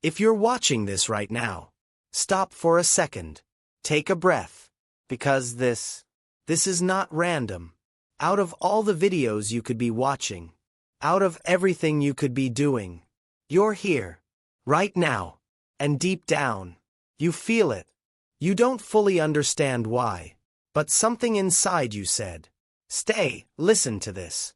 If you're watching this right now, stop for a second. Take a breath. Because this is not random. Out of all the videos you could be watching, out of everything you could be doing, you're here, right now, and deep down, you feel it. You don't fully understand why, but something inside you said, stay, listen to this.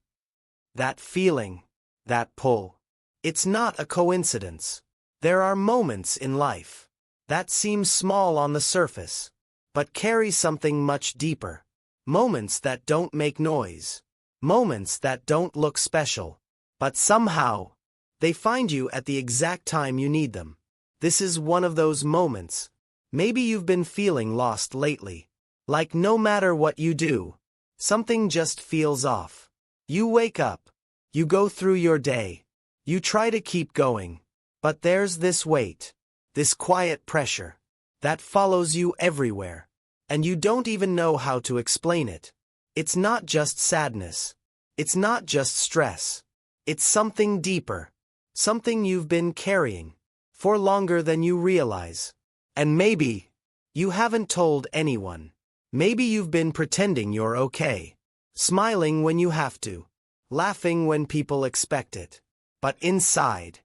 That feeling, that pull, it's not a coincidence. There are moments in life that seem small on the surface, but carry something much deeper. Moments that don't make noise. Moments that don't look special. But somehow, they find you at the exact time you need them. This is one of those moments. Maybe you've been feeling lost lately. Like no matter what you do, something just feels off. You wake up. You go through your day. You try to keep going. But there's this weight. This quiet pressure. That follows you everywhere. And you don't even know how to explain it. It's not just sadness. It's not just stress. It's something deeper. Something you've been carrying for longer than you realize. And maybe you haven't told anyone. Maybe you've been pretending you're okay. Smiling when you have to. Laughing when people expect it. But inside,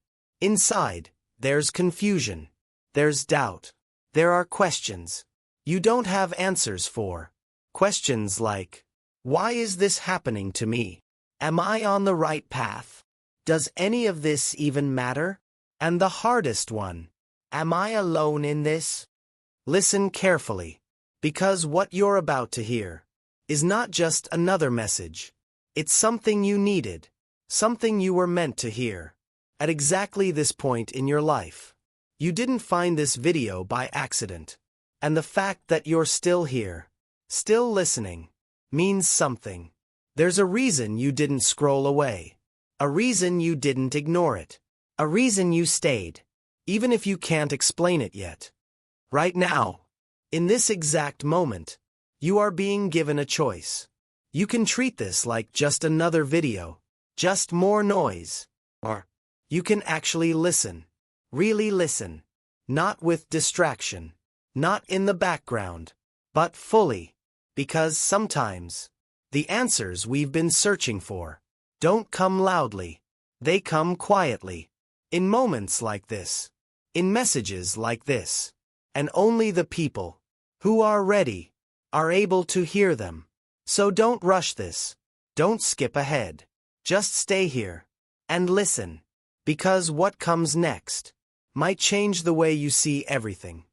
there's confusion. There's doubt. There are questions you don't have answers for. Questions like, why is this happening to me? Am I on the right path? Does any of this even matter? And the hardest one, am I alone in this? Listen carefully, because what you're about to hear is not just another message. It's something you needed, something you were meant to hear. At exactly this point in your life. You didn't find this video by accident. And the fact that you're still here, still listening, means something. There's a reason you didn't scroll away. A reason you didn't ignore it. A reason you stayed, even if you can't explain it yet. Right now, in this exact moment, you are being given a choice. You can treat this like just another video, just more noise. Or you can actually listen. Really listen. Not with distraction. Not in the background, but fully, because sometimes the answers we've been searching for don't come loudly, they come quietly, in moments like this, in messages like this, and only the people who are ready are able to hear them. So don't rush this, don't skip ahead, just stay here and listen, because what comes next might change the way you see everything.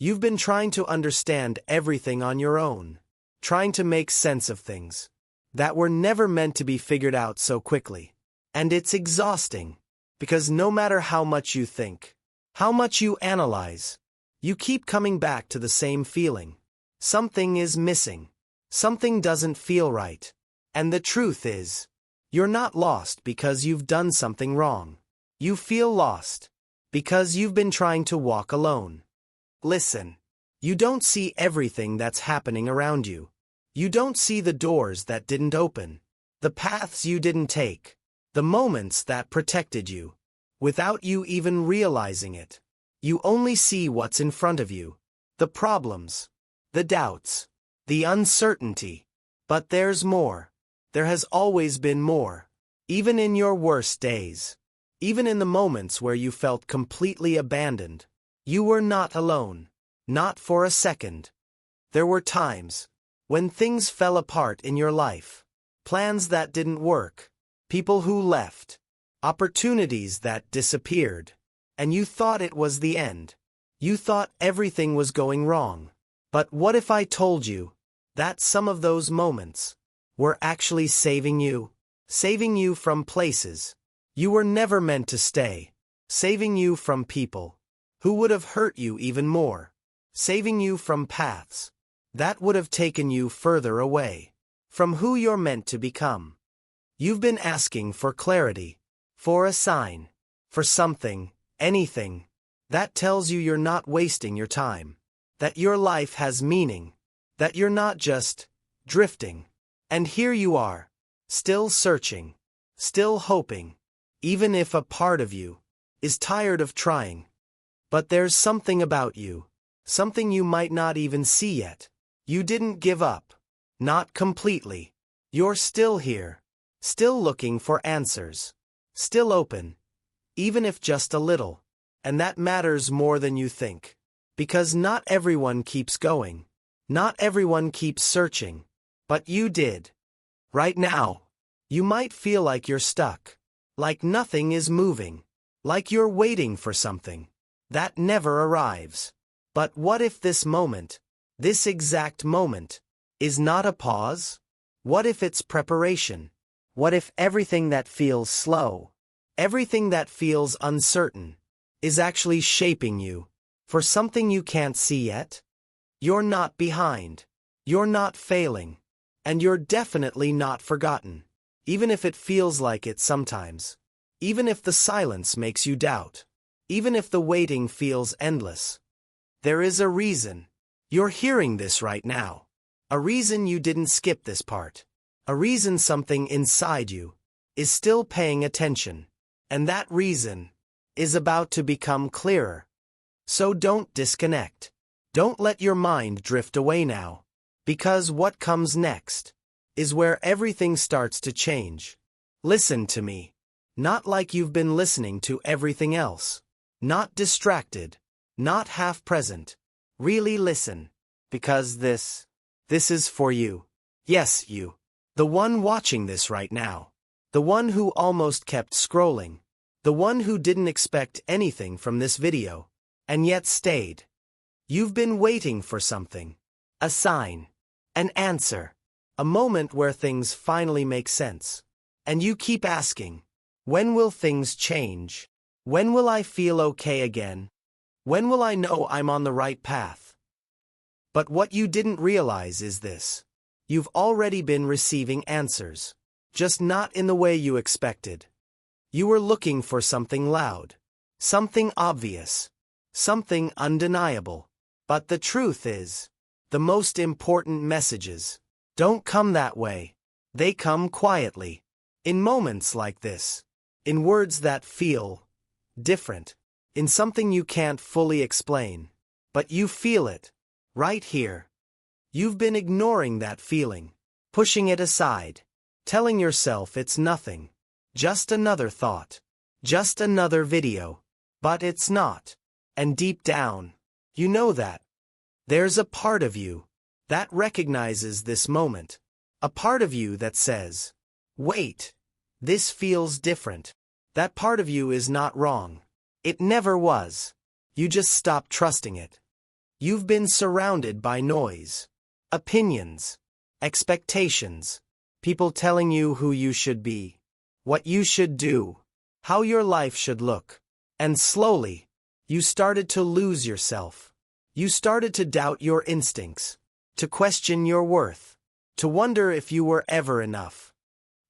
You've been trying to understand everything on your own, trying to make sense of things that were never meant to be figured out so quickly. And it's exhausting, because no matter how much you think, how much you analyze, you keep coming back to the same feeling. Something is missing. Something doesn't feel right. And the truth is, you're not lost because you've done something wrong. You feel lost because you've been trying to walk alone. Listen. You don't see everything that's happening around you. You don't see the doors that didn't open, the paths you didn't take, the moments that protected you, without you even realizing it. You only see what's in front of you, the problems, the doubts, the uncertainty. But there's more. There has always been more. Even in your worst days. Even in the moments where you felt completely abandoned. You were not alone. Not for a second. There were times when things fell apart in your life. Plans that didn't work. People who left. Opportunities that disappeared. And you thought it was the end. You thought everything was going wrong. But what if I told you that some of those moments were actually saving you? Saving you from places you were never meant to stay. Saving you from people who would have hurt you even more. Saving you from paths that would have taken you further away from who you're meant to become. You've been asking for clarity, for a sign, for something, anything, that tells you you're not wasting your time, that your life has meaning, that you're not just drifting. And here you are, still searching, still hoping, even if a part of you is tired of trying. But there's something about you. Something you might not even see yet. You didn't give up. Not completely. You're still here. Still looking for answers. Still open. Even if just a little. And that matters more than you think. Because not everyone keeps going. Not everyone keeps searching. But you did. Right now, you might feel like you're stuck. Like nothing is moving. Like you're waiting for something that never arrives. But what if this moment, this exact moment, is not a pause? What if it's preparation? What if everything that feels slow, everything that feels uncertain, is actually shaping you for something you can't see yet? You're not behind. You're not failing. And you're definitely not forgotten. Even if it feels like it sometimes. Even if the silence makes you doubt. Even if the waiting feels endless. There is a reason. You're hearing this right now. A reason you didn't skip this part. A reason something inside you is still paying attention. And that reason is about to become clearer. So don't disconnect. Don't let your mind drift away now. Because what comes next is where everything starts to change. Listen to me. Not like you've been listening to everything else. Not distracted. Not half present. Really listen. Because this is for you. Yes, you. The one watching this right now. The one who almost kept scrolling. The one who didn't expect anything from this video. And yet stayed. You've been waiting for something. A sign. An answer. A moment where things finally make sense. And you keep asking, when will things change? When will I feel okay again? When will I know I'm on the right path? But what you didn't realize is this. You've already been receiving answers. Just not in the way you expected. You were looking for something loud. Something obvious. Something undeniable. But the truth is, the most important messages don't come that way. They come quietly. In moments like this. In words that feel different. In something you can't fully explain. But you feel it. Right here. You've been ignoring that feeling. Pushing it aside. Telling yourself it's nothing. Just another thought. Just another video. But it's not. And deep down, you know that. There's a part of you that recognizes this moment. A part of you that says, wait, this feels different. That part of you is not wrong. It never was. You just stopped trusting it. You've been surrounded by noise. Opinions. Expectations. People telling you who you should be. What you should do. How your life should look. And slowly, you started to lose yourself. You started to doubt your instincts. To question your worth. To wonder if you were ever enough.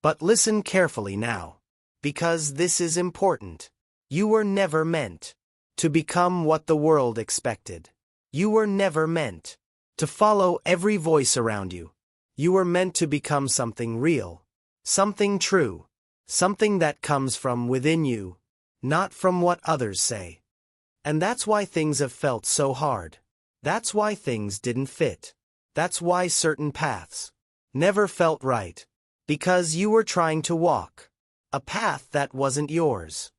But listen carefully now. Because this is important. You were never meant to become what the world expected. You were never meant to follow every voice around you. You were meant to become something real. Something true. Something that comes from within you. Not from what others say. And that's why things have felt so hard. That's why things didn't fit. That's why certain paths never felt right. Because you were trying to walk a path that wasn't yours.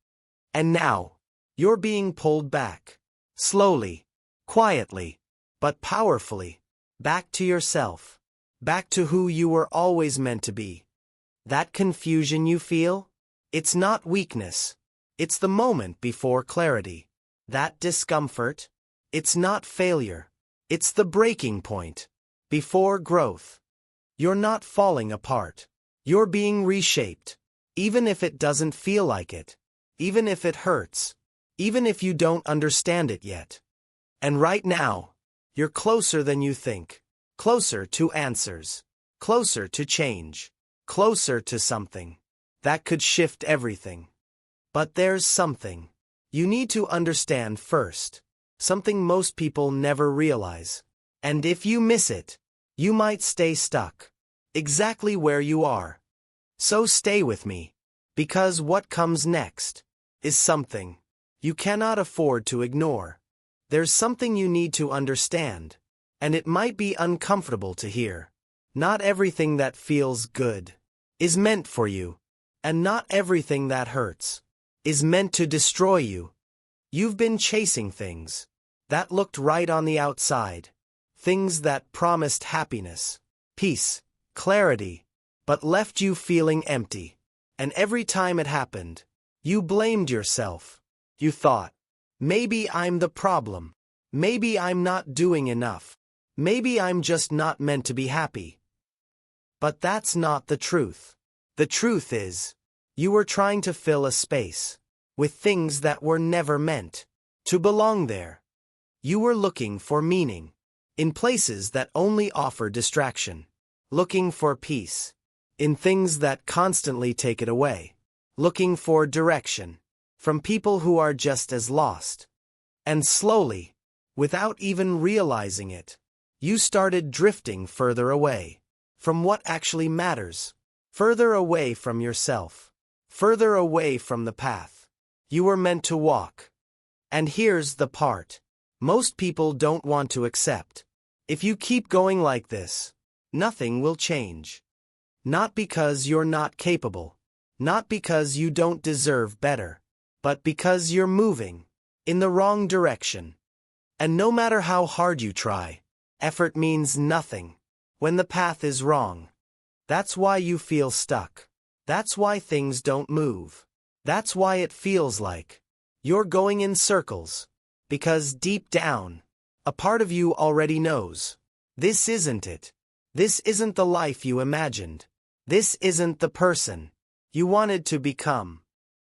And now, you're being pulled back. Slowly, quietly, but powerfully. Back to yourself. Back to who you were always meant to be. That confusion you feel? It's not weakness. It's the moment before clarity. That discomfort? It's not failure. It's the breaking point. Before growth. You're not falling apart. You're being reshaped. Even if it doesn't feel like it. Even if it hurts. Even if you don't understand it yet. And right now, you're closer than you think. Closer to answers. Closer to change. Closer to something that could shift everything. But there's something you need to understand first. Something most people never realize. And if you miss it, you might stay stuck. Exactly where you are. So stay with me. Because what comes next is something You cannot afford to ignore. There's something you need to understand, and it might be uncomfortable to hear. Not everything that feels good is meant for you, and not everything that hurts is meant to destroy you. You've been chasing things that looked right on the outside, things that promised happiness, peace, clarity, but left you feeling empty. And every time it happened, you blamed yourself. You thought, maybe I'm the problem. Maybe I'm not doing enough. Maybe I'm just not meant to be happy. But that's not the truth. The truth is, you were trying to fill a space with things that were never meant to belong there. You were looking for meaning in places that only offer distraction, looking for peace in things that constantly take it away, looking for direction from people who are just as lost. And slowly, without even realizing it, you started drifting further away from what actually matters, further away from yourself, further away from the path you were meant to walk. And here's the part most people don't want to accept. If you keep going like this, nothing will change. Not because you're not capable, not because you don't deserve better, but because you're moving in the wrong direction. And no matter how hard you try, effort means nothing when the path is wrong. That's why you feel stuck. That's why things don't move. That's why it feels like you're going in circles. Because deep down, a part of you already knows. This isn't it. This isn't the life you imagined. This isn't the person you wanted to become.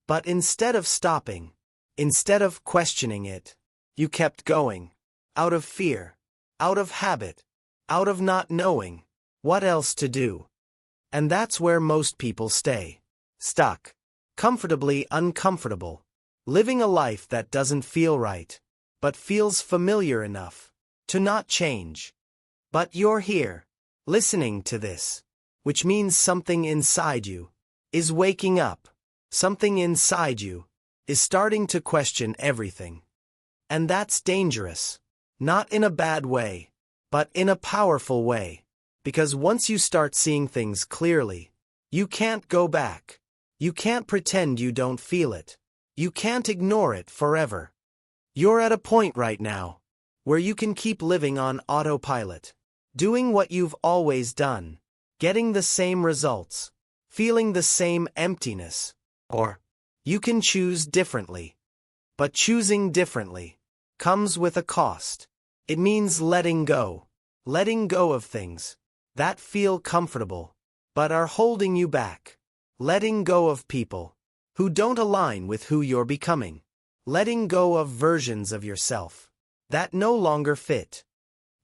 But instead of stopping, instead of questioning it, you kept going. Out of fear, out of habit, out of not knowing what else to do. And that's where most people stay. Stuck. Comfortably uncomfortable. Living a life that doesn't feel right, but feels familiar enough to not change. But you're here, listening to this, which means something inside you is waking up. Something inside you is starting to question everything. And that's dangerous. Not in a bad way, but in a powerful way. Because once you start seeing things clearly, you can't go back. You can't pretend you don't feel it. You can't ignore it forever. You're at a point right now where you can keep living on autopilot, doing what you've always done, getting the same results, feeling the same emptiness. Or you can choose differently. But choosing differently comes with a cost. It means letting go of things that feel comfortable but are holding you back. Letting go of people who don't align with who you're becoming. Letting go of versions of yourself that no longer fit.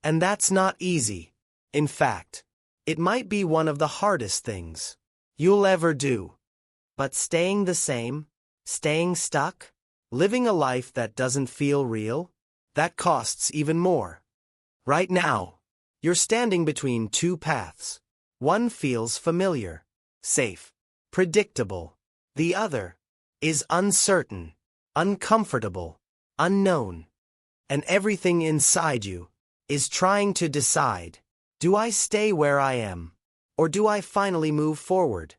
And that's not easy. In fact, it might be one of the hardest things you'll ever do. But staying the same, staying stuck, living a life that doesn't feel real, that costs even more. Right now, you're standing between two paths. One feels familiar, safe, predictable. The other is uncertain, uncomfortable, unknown. And everything inside you is trying to decide, do I stay where I am, or do I finally move forward?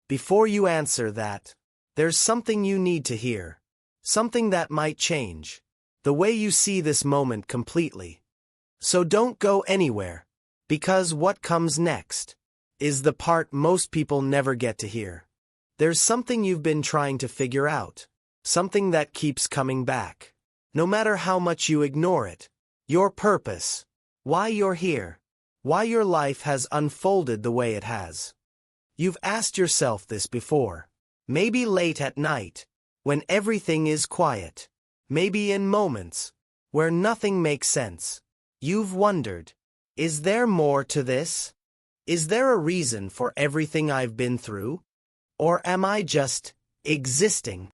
Before you answer that, there's something you need to hear. Something that might change the way you see this moment completely. So don't go anywhere, because what comes next is the part most people never get to hear. There's something you've been trying to figure out, something that keeps coming back. No matter how much you ignore it, your purpose, why you're here, why your life has unfolded the way it has. You've asked yourself this before, maybe late at night, when everything is quiet, maybe in moments where nothing makes sense. You've wondered, is there more to this? Is there a reason for everything I've been through? Or am I just existing?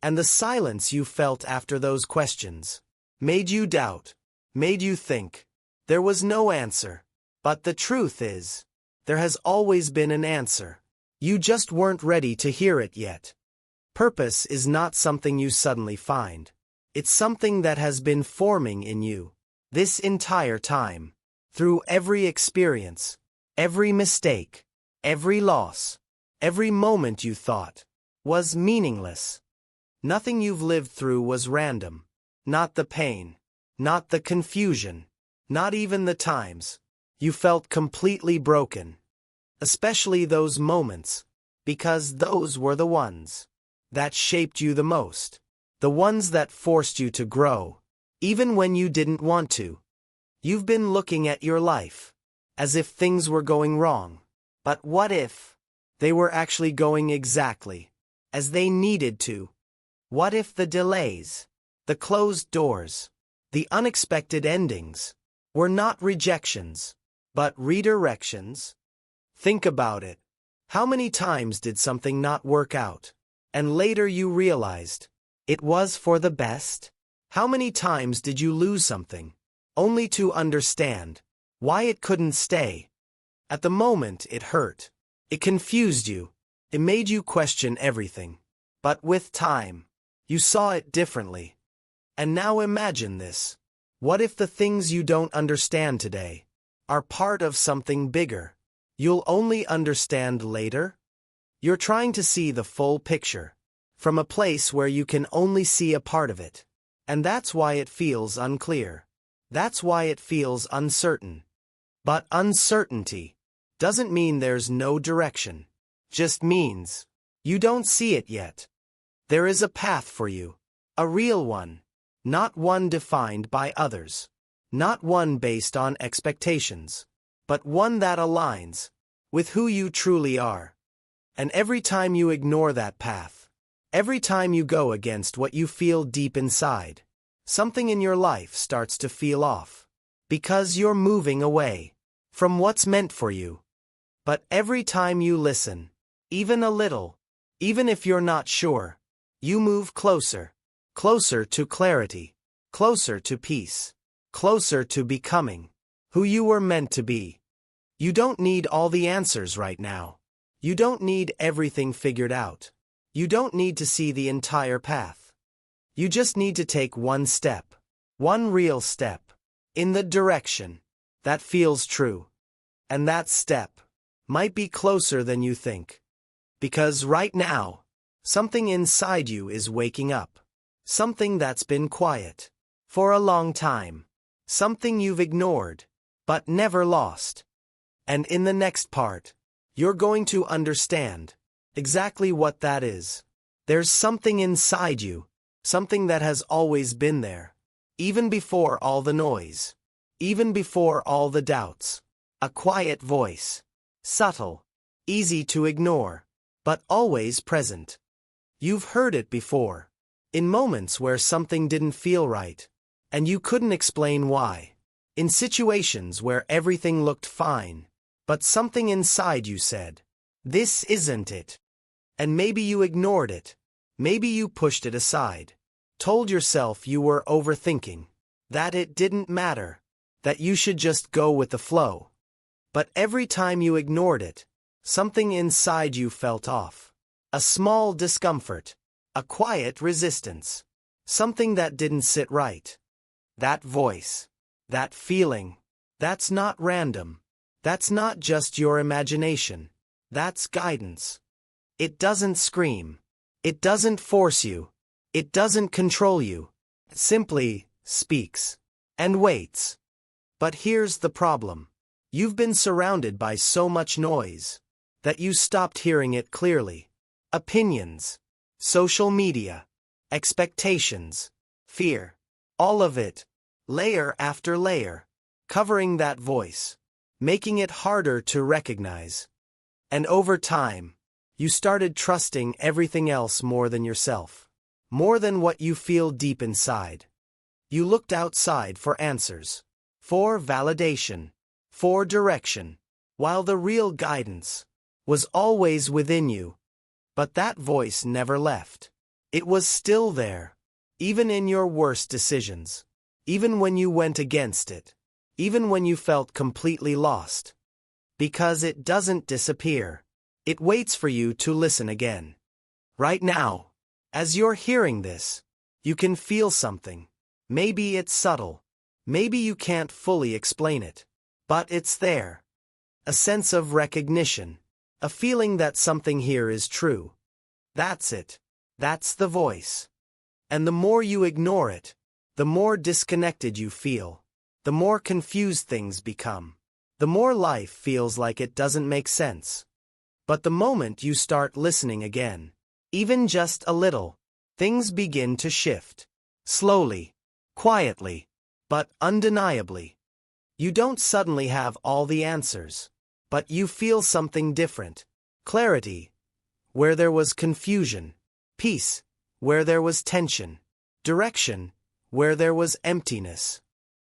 And the silence you felt after those questions made you doubt, made you think. There was no answer. But the truth is, there has always been an answer. You just weren't ready to hear it yet. Purpose is not something you suddenly find. It's something that has been forming in you this entire time. Through every experience, every mistake, every loss, every moment you thought was meaningless. Nothing you've lived through was random. Not the pain, not the confusion, not even the times you felt completely broken. Especially those moments, because those were the ones that shaped you the most. The ones that forced you to grow, even when you didn't want to. You've been looking at your life as if things were going wrong. But what if they were actually going exactly as they needed to? What if the delays, the closed doors, the unexpected endings were not rejections, but redirections? Think about it. How many times did something not work out, and later you realized it was for the best? How many times did you lose something, only to understand why it couldn't stay? At the moment it hurt. It confused you. It made you question everything. But with time, you saw it differently. And now imagine this. What if the things you don't understand today are part of something bigger? You'll only understand later? You're trying to see the full picture from a place where you can only see a part of it. And that's why it feels unclear. That's why it feels uncertain. But uncertainty doesn't mean there's no direction. Just means you don't see it yet. There is a path for you. A real one. Not one defined by others. Not one based on expectations. But one that aligns with who you truly are. And every time you ignore that path, every time you go against what you feel deep inside, something in your life starts to feel off. Because you're moving away from what's meant for you. But every time you listen, even a little, even if you're not sure, you move closer. Closer to clarity. Closer to peace. Closer to becoming who you were meant to be. You don't need all the answers right now. You don't need everything figured out. You don't need to see the entire path. You just need to take one step. One real step. In the direction that feels true. And that step might be closer than you think. Because right now, something inside you is waking up. Something that's been quiet for a long time. Something you've ignored, but never lost. And in the next part, you're going to understand exactly what that is. There's something inside you, something that has always been there. Even before all the noise. Even before all the doubts. A quiet voice. Subtle. Easy to ignore. But always present. You've heard it before. In moments where something didn't feel right. And you couldn't explain why. In situations where everything looked fine. But something inside you said, "This isn't it." And maybe you ignored it. Maybe you pushed it aside. Told yourself you were overthinking. That it didn't matter. That you should just go with the flow. But every time you ignored it, something inside you felt off. A small discomfort. A quiet resistance. Something that didn't sit right. That voice. That feeling. That's not random. That's not just your imagination. That's guidance. It doesn't scream. It doesn't force you. It doesn't control you. It simply speaks. And waits. But here's the problem. You've been surrounded by so much noise that you stopped hearing it clearly. Opinions. Social media. Expectations. Fear. All of it. Layer after layer. Covering that voice. Making it harder to recognize. And over time, you started trusting everything else more than yourself. More than what you feel deep inside. You looked outside for answers. For validation. For direction. While the real guidance was always within you. But that voice never left. It was still there. Even in your worst decisions. Even when you went against it. Even when you felt completely lost. Because it doesn't disappear. It waits for you to listen again. Right now, As you're hearing this, you can feel something. Maybe it's subtle. Maybe you can't fully explain it. But it's there. A sense of recognition. A feeling that something here is true. That's it. That's the voice. And the more you ignore it, the more disconnected you feel. The more confused things become. The more life feels like it doesn't make sense. But the moment you start listening again, even just a little, things begin to shift. Slowly, quietly, but undeniably. You don't suddenly have all the answers, but you feel something different. Clarity, where there was confusion. Peace, where there was tension. Direction, where there was emptiness.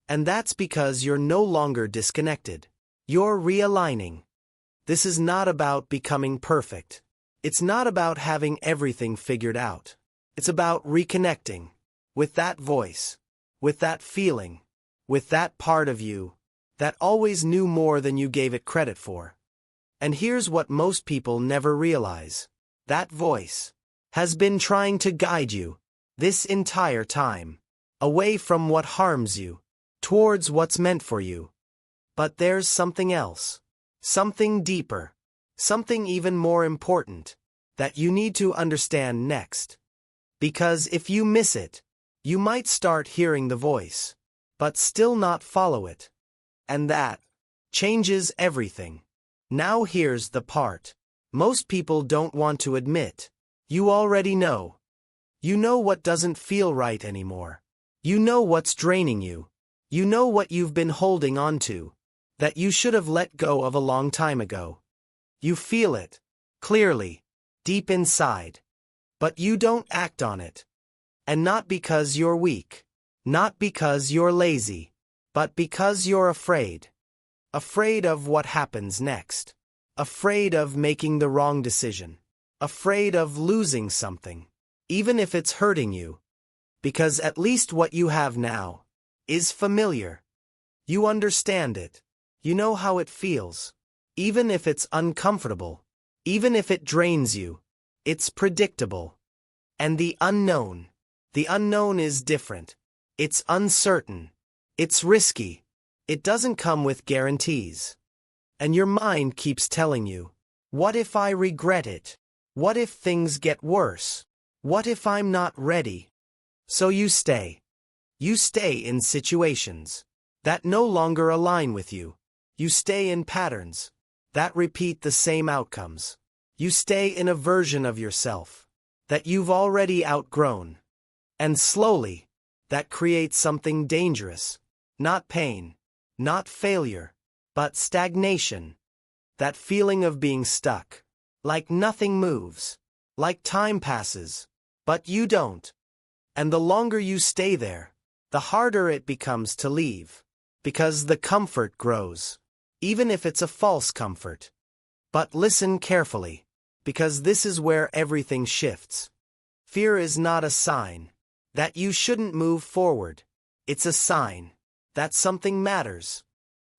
And that's because you're no longer disconnected. You're realigning. This is not about becoming perfect. It's not about having everything figured out. It's about reconnecting with that voice, with that feeling, with that part of you that always knew more than you gave it credit for. And here's what most people never realize. That voice has been trying to guide you this entire time, away from what harms you, towards what's meant for you. But there's something else, something deeper, something even more important, that you need to understand next. Because if you miss it, you might start hearing the voice, but still not follow it. And that changes everything. Now here's the part most people don't want to admit. You already know. You know what doesn't feel right anymore. You know what's draining you. You know what you've been holding on to, that you should have let go of a long time ago. You feel it, clearly, deep inside. But you don't act on it. And not because you're weak, not because you're lazy, but because you're afraid. Afraid of what happens next. Afraid of making the wrong decision. Afraid of losing something, even if it's hurting you. Because at least what you have now is familiar. You understand it. You know how it feels. Even if it's uncomfortable, even if it drains you, it's predictable. And the unknown is different. It's uncertain. It's risky. It doesn't come with guarantees. And your mind keeps telling you, what if I regret it? What if things get worse? What if I'm not ready? So you stay. You stay in situations that no longer align with you. You stay in patterns that repeat the same outcomes. You stay in a version of yourself that you've already outgrown. And slowly, that creates something dangerous. Not pain, not failure, but stagnation. That feeling of being stuck. Like nothing moves. Like time passes. But you don't. And the longer you stay there, the harder it becomes to leave. Because the comfort grows. Even if it's a false comfort. But listen carefully. Because this is where everything shifts. Fear is not a sign that you shouldn't move forward. It's a sign that something matters.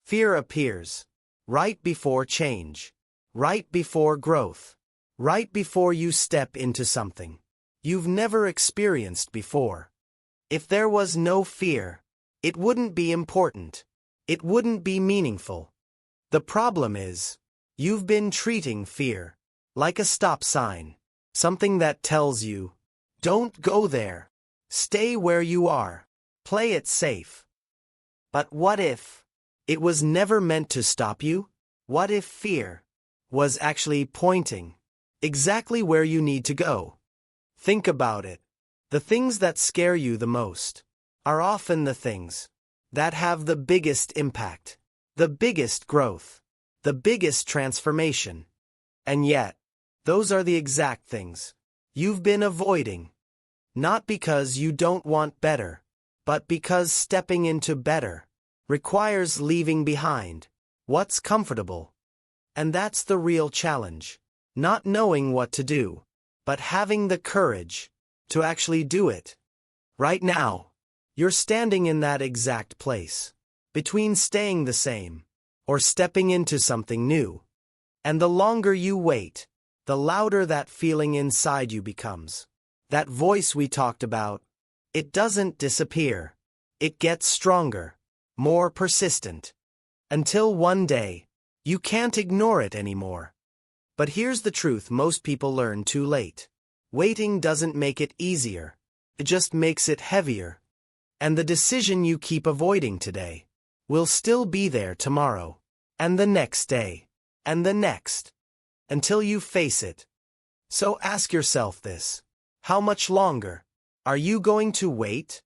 Fear appears right before change. Right before growth. Right before you step into something you've never experienced before. If there was no fear, it wouldn't be important. It wouldn't be meaningful. The problem is, you've been treating fear like a stop sign. Something that tells you, don't go there. Stay where you are. Play it safe. But what if it was never meant to stop you? What if fear was actually pointing exactly where you need to go? Think about it. The things that scare you the most are often the things that have the biggest impact, the biggest growth, the biggest transformation. And yet, those are the exact things you've been avoiding. Not because you don't want better, but because stepping into better requires leaving behind what's comfortable. And that's the real challenge. Not knowing what to do, but having the courage to actually do it. Right now, you're standing in that exact place, between staying the same or stepping into something new. And the longer you wait, the louder that feeling inside you becomes. That voice we talked about, it doesn't disappear. It gets stronger, more persistent. Until one day, you can't ignore it anymore. But here's the truth most people learn too late. Waiting doesn't make it easier. It just makes it heavier. And the decision you keep avoiding today will still be there tomorrow, and the next day, and the next, until you face it. So ask yourself this: how much longer are you going to wait?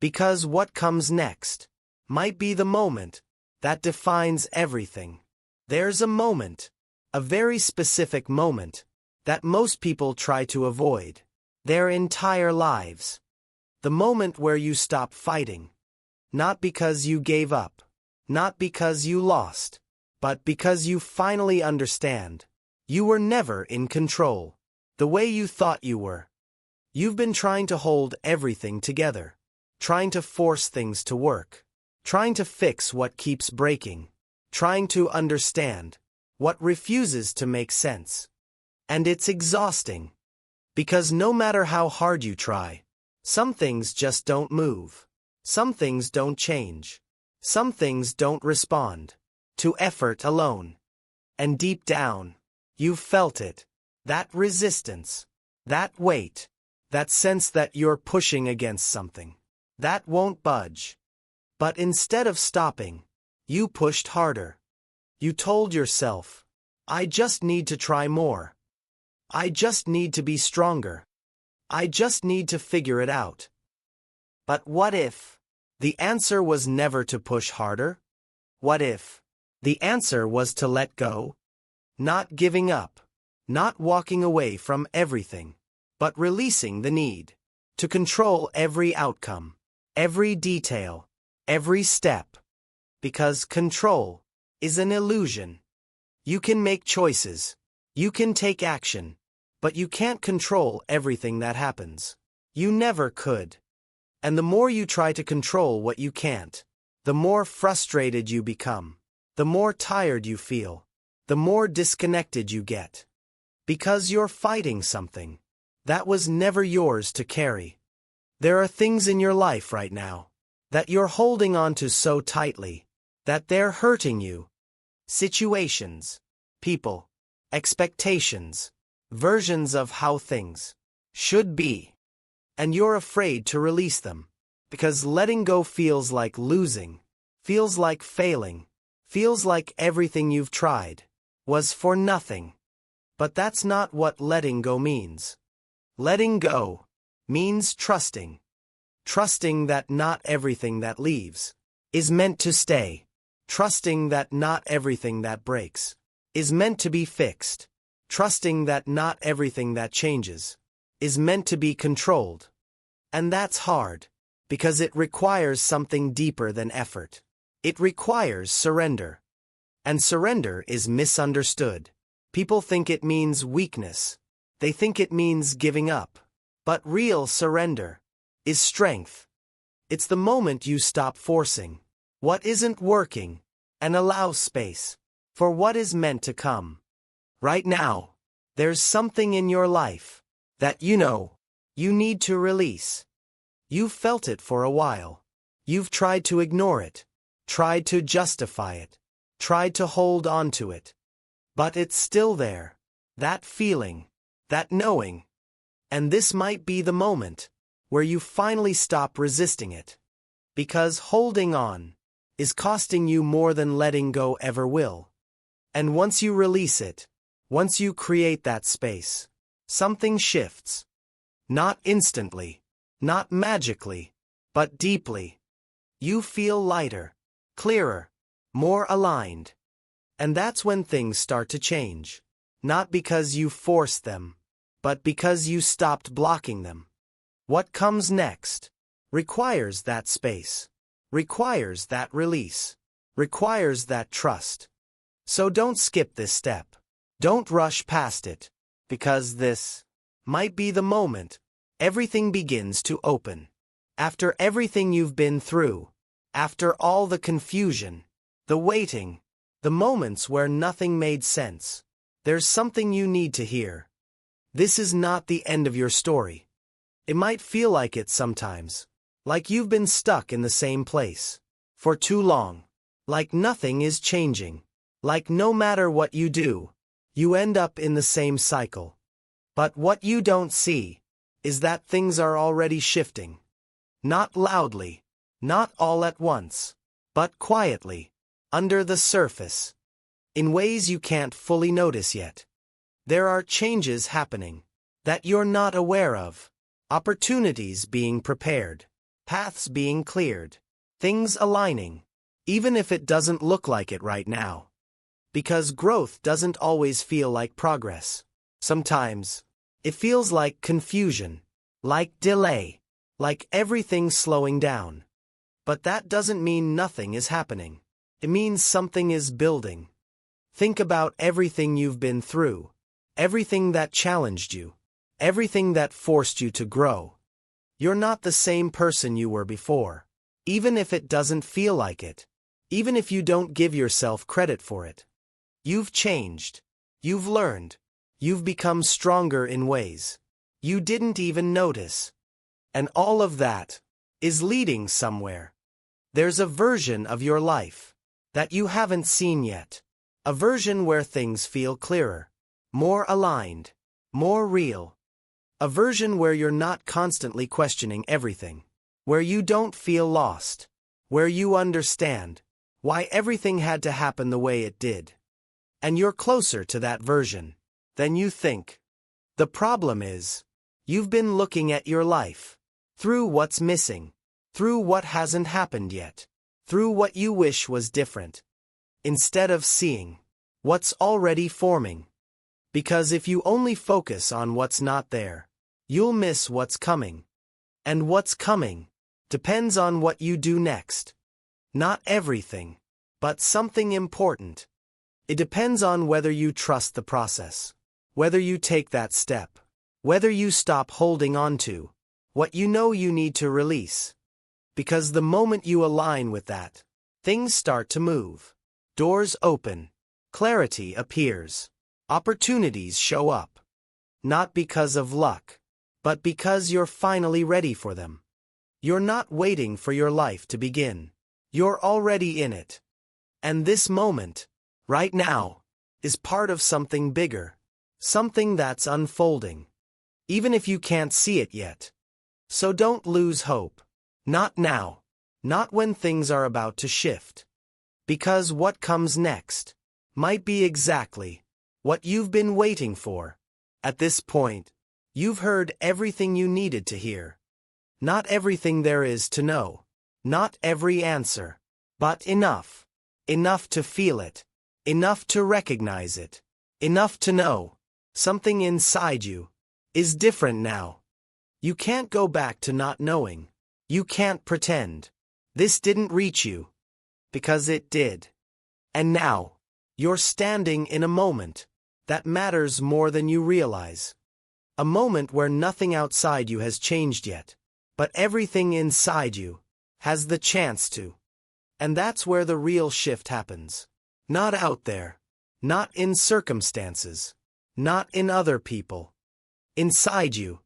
Because what comes next might be the moment that defines everything. There's a moment, a very specific moment, that most people try to avoid their entire lives. The moment where you stop fighting. Not because you gave up, not because you lost, but because you finally understand you were never in control, the way you thought you were. You've been trying to hold everything together, trying to force things to work, trying to fix what keeps breaking, trying to understand what refuses to make sense. And it's exhausting. Because no matter how hard you try, some things just don't move. Some things don't change. Some things don't respond to effort alone. And deep down, you've felt it. That resistance. That weight. That sense that you're pushing against something that won't budge. But instead of stopping, you pushed harder. You told yourself, I just need to try more. I just need to be stronger. I just need to figure it out. But what if the answer was never to push harder? What if the answer was to let go? Not giving up, not walking away from everything, but releasing the need to control every outcome, every detail, every step. Because control is an illusion. You can make choices. You can take action. But you can't control everything that happens. You never could. And the more you try to control what you can't, the more frustrated you become, the more tired you feel, the more disconnected you get. Because you're fighting something that was never yours to carry. There are things in your life right now that you're holding on to so tightly that they're hurting you. Situations, people, expectations, versions of how things should be. And you're afraid to release them, because letting go feels like losing, feels like failing, feels like everything you've tried was for nothing. But that's not what letting go means. Letting go means trusting. Trusting that not everything that leaves is meant to stay. Trusting that not everything that breaks is meant to be fixed. Trusting that not everything that changes is meant to be controlled. And that's hard, because it requires something deeper than effort. It requires surrender. And surrender is misunderstood. People think it means weakness. They think it means giving up. But real surrender is strength. It's the moment you stop forcing what isn't working and allow space for what is meant to come. Right now, there's something in your life that you need to release. You've felt it for a while. You've tried to ignore it, tried to justify it, tried to hold on to it. But it's still there. That feeling, that knowing. And this might be the moment where you finally stop resisting it. Because holding on is costing you more than letting go ever will. And once you release it, once you create that space, something shifts. Not instantly, not magically, but deeply. You feel lighter, clearer, more aligned. And that's when things start to change. Not because you forced them, but because you stopped blocking them. What comes next requires that space, requires that release, requires that trust. So don't skip this step. Don't rush past it, because this might be the moment everything begins to open. After everything you've been through, after all the confusion, the waiting, the moments where nothing made sense, there's something you need to hear. This is not the end of your story. It might feel like it sometimes. Like you've been stuck in the same place for too long. Like nothing is changing. Like no matter what you do, you end up in the same cycle. But what you don't see is that things are already shifting. Not loudly, not all at once, but quietly, under the surface, in ways you can't fully notice yet. There are changes happening that you're not aware of, opportunities being prepared, paths being cleared, things aligning, even if it doesn't look like it right now. Because growth doesn't always feel like progress. Sometimes, it feels like confusion, like delay, like everything slowing down. But that doesn't mean nothing is happening. It means something is building. Think about everything you've been through, everything that challenged you, everything that forced you to grow. You're not the same person you were before, even if it doesn't feel like it, even if you don't give yourself credit for it. You've changed. You've learned. You've become stronger in ways you didn't even notice. And all of that is leading somewhere. There's a version of your life that you haven't seen yet. A version where things feel clearer, more aligned, more real. A version where you're not constantly questioning everything. Where you don't feel lost. Where you understand why everything had to happen the way it did. And you're closer to that version than you think. The problem is, you've been looking at your life through what's missing, through what hasn't happened yet, through what you wish was different, instead of seeing what's already forming. Because if you only focus on what's not there, you'll miss what's coming. And what's coming depends on what you do next. Not everything, but something important. It depends on whether you trust the process, whether you take that step, whether you stop holding on to what you know you need to release. Because the moment you align with that, things start to move. Doors open, clarity appears, opportunities show up. Not because of luck, but because you're finally ready for them. You're not waiting for your life to begin. You're already in it. And this moment, right now, is part of something bigger, something that's unfolding, even if you can't see it yet. So don't lose hope. Not now. Not when things are about to shift. Because what comes next might be exactly what you've been waiting for. At this point, you've heard everything you needed to hear. Not everything there is to know. Not every answer. But enough. Enough to feel it. Enough to recognize it. Enough to know something inside you is different now. You can't go back to not knowing. You can't pretend this didn't reach you. Because it did. And now, you're standing in a moment that matters more than you realize. A moment where nothing outside you has changed yet, but everything inside you has the chance to. And that's where the real shift happens. Not out there. Not in circumstances. Not in other people. Inside you.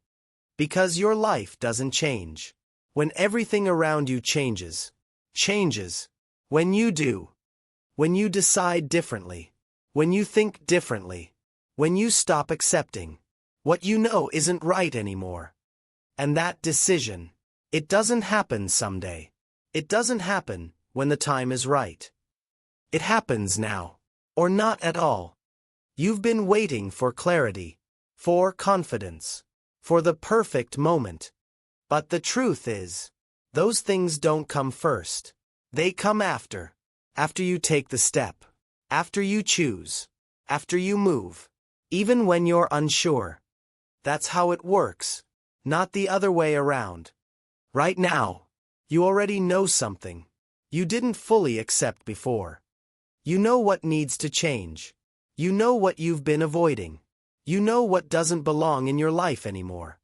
Because your life doesn't change when everything around you changes. Changes when you do. When you decide differently. When you think differently. When you stop accepting what you know isn't right anymore. And that decision, it doesn't happen someday. It doesn't happen when the time is right. It happens now. Or not at all. You've been waiting for clarity, for confidence, for the perfect moment. But the truth is, those things don't come first. They come after. After you take the step. After you choose. After you move. Even when you're unsure. That's how it works. Not the other way around. Right now, you already know something you didn't fully accept before. You know what needs to change. You know what you've been avoiding. You know what doesn't belong in your life anymore.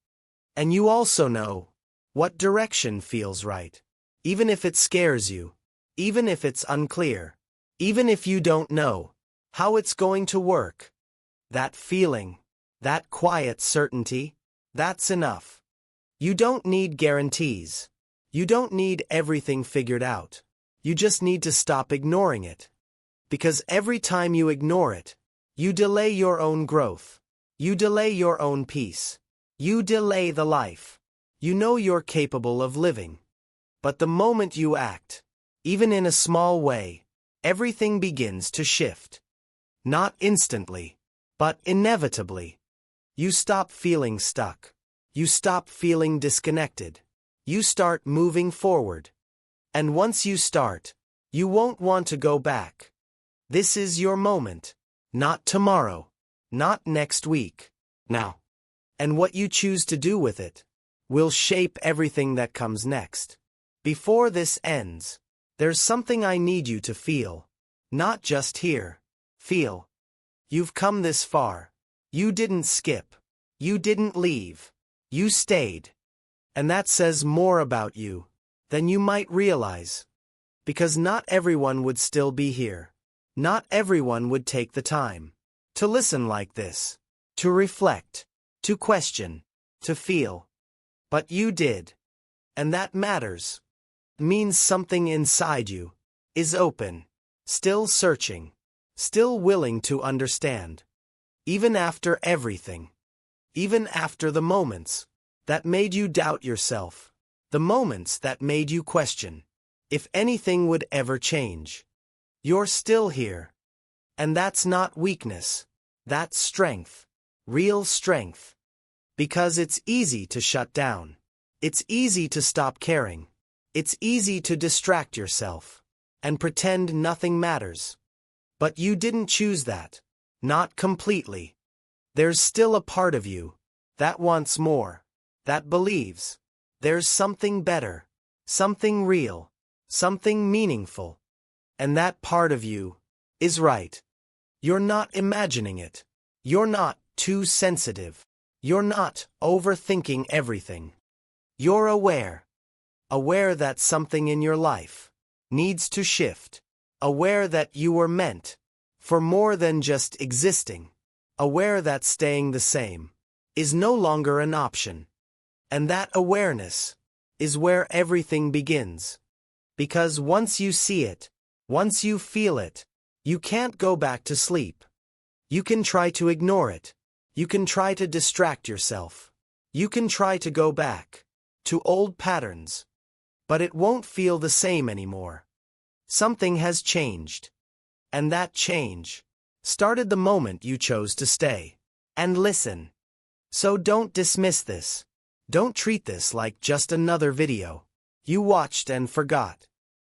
And you also know what direction feels right. Even if it scares you. Even if it's unclear. Even if you don't know how it's going to work. That feeling, that quiet certainty, that's enough. You don't need guarantees. You don't need everything figured out. You just need to stop ignoring it. Because every time you ignore it, you delay your own growth. You delay your own peace. You delay the life you know you're capable of living. But the moment you act, even in a small way, everything begins to shift. Not instantly, but inevitably. You stop feeling stuck. You stop feeling disconnected. You start moving forward. And once you start, you won't want to go back. This is your moment. Not tomorrow. Not next week. Now. And what you choose to do with it will shape everything that comes next. Before this ends, there's something I need you to feel. Not just hear. Feel. You've come this far. You didn't skip. You didn't leave. You stayed. And that says more about you than you might realize. Because not everyone would still be here. Not everyone would take the time to listen like this, to reflect, to question, to feel. But you did. And that matters. Means something inside you is open, still searching, still willing to understand. Even after everything. Even after the moments that made you doubt yourself. The moments that made you question if anything would ever change. You're still here. And that's not weakness. That's strength. Real strength. Because it's easy to shut down. It's easy to stop caring. It's easy to distract yourself and pretend nothing matters. But you didn't choose that. Not completely. There's still a part of you that wants more, that believes there's something better, something real, something meaningful. And that part of you is right. You're not imagining it. You're not too sensitive. You're not overthinking everything. You're aware. Aware that something in your life needs to shift. Aware that you were meant for more than just existing. Aware that staying the same is no longer an option. And that awareness is where everything begins. Because once you see it, once you feel it, you can't go back to sleep. You can try to ignore it. You can try to distract yourself. You can try to go back to old patterns. But it won't feel the same anymore. Something has changed. And that change started the moment you chose to stay and listen. So don't dismiss this. Don't treat this like just another video you watched and forgot.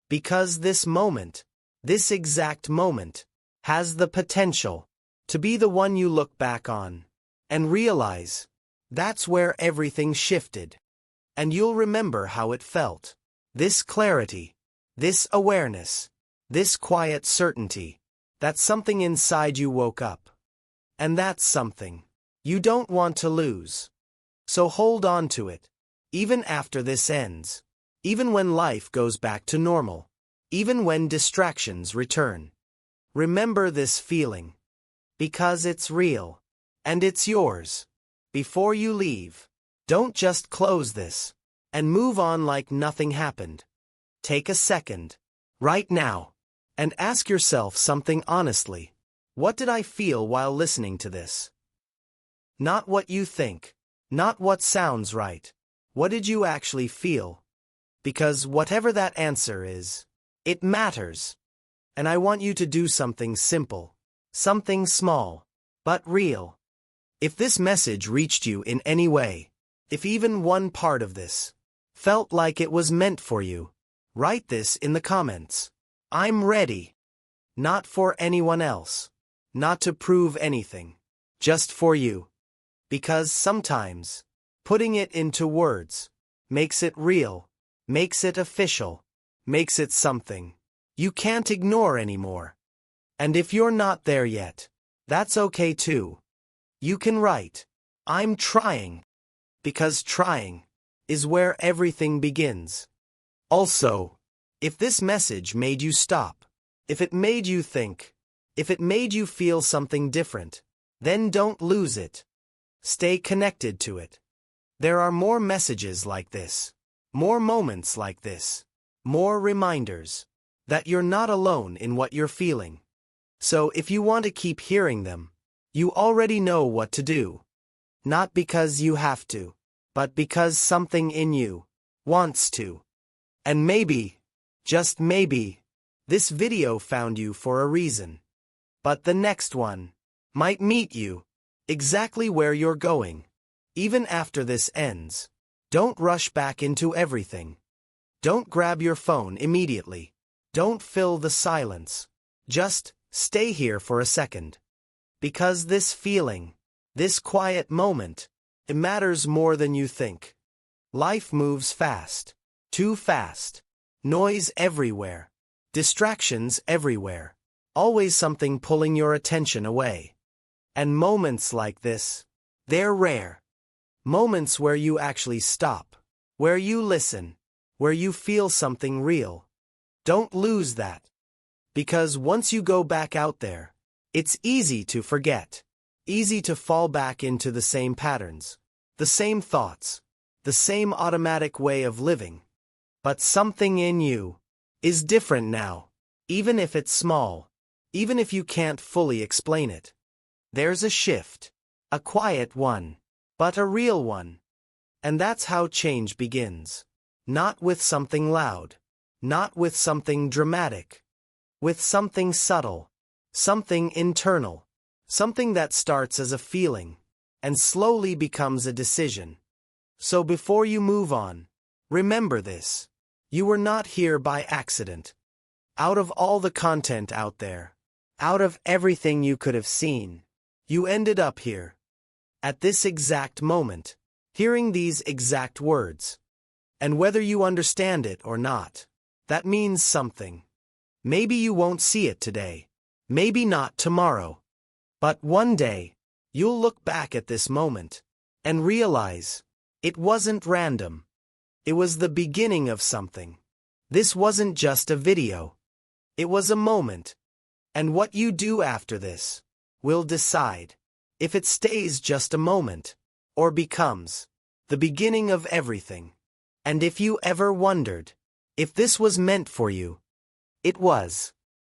Because this moment, this exact moment, has the potential to be the one you look back on and realize that's where everything shifted. And you'll remember how it felt. This clarity, this awareness, this quiet certainty that something inside you woke up. And that's something you don't want to lose. So hold on to it, even after this ends, even when life goes back to normal, even when distractions return. Remember this feeling, because it's real, and it's yours. Before you leave, don't just close this and move on like nothing happened. Take a second, right now, and ask yourself something honestly. What did I feel while listening to this? Not what you think. Not what sounds right. What did you actually feel? Because whatever that answer is, it matters. And I want you to do something simple. Something small, but real. If this message reached you in any way, if even one part of this felt like it was meant for you, write this in the comments. I'm ready. Not for anyone else. Not to prove anything. Just for you. Because sometimes, putting it into words makes it real, makes it official, makes it something you can't ignore anymore. And if you're not there yet, that's okay too. You can write, I'm trying. Because trying is where everything begins. Also, if this message made you stop, if it made you think, if it made you feel something different, then don't lose it. Stay connected to it. There are more messages like this, more moments like this, more reminders that you're not alone in what you're feeling. So if you want to keep hearing them, you already know what to do. Not because you have to, but because something in you wants to. And maybe, just maybe, this video found you for a reason. But the next one might meet you exactly where you're going. Even after this ends, don't rush back into everything. Don't grab your phone immediately. Don't fill the silence. Just stay here for a second. Because this feeling, this quiet moment, it matters more than you think. Life moves fast. Too fast. Noise everywhere. Distractions everywhere. Always something pulling your attention away. And moments like this, they're rare. Moments where you actually stop. Where you listen. Where you feel something real. Don't lose that. Because once you go back out there, it's easy to forget. Easy to fall back into the same patterns. The same thoughts. The same automatic way of living. But something in you is different now. Even if it's small. Even if you can't fully explain it. There's a shift. A quiet one. But a real one. And that's how change begins. Not with something loud. Not with something dramatic. With something subtle. Something internal. Something that starts as a feeling and slowly becomes a decision. So before you move on, remember this. You were not here by accident. Out of all the content out there, out of everything you could have seen, you ended up here. At this exact moment, hearing these exact words. And whether you understand it or not, that means something. Maybe you won't see it today. Maybe not tomorrow. But one day, you'll look back at this moment and realize it wasn't random. It was the beginning of something. This wasn't just a video. It was a moment. And what you do after this will decide if it stays just a moment or becomes the beginning of everything. And if you ever wondered if this was meant for you, it was.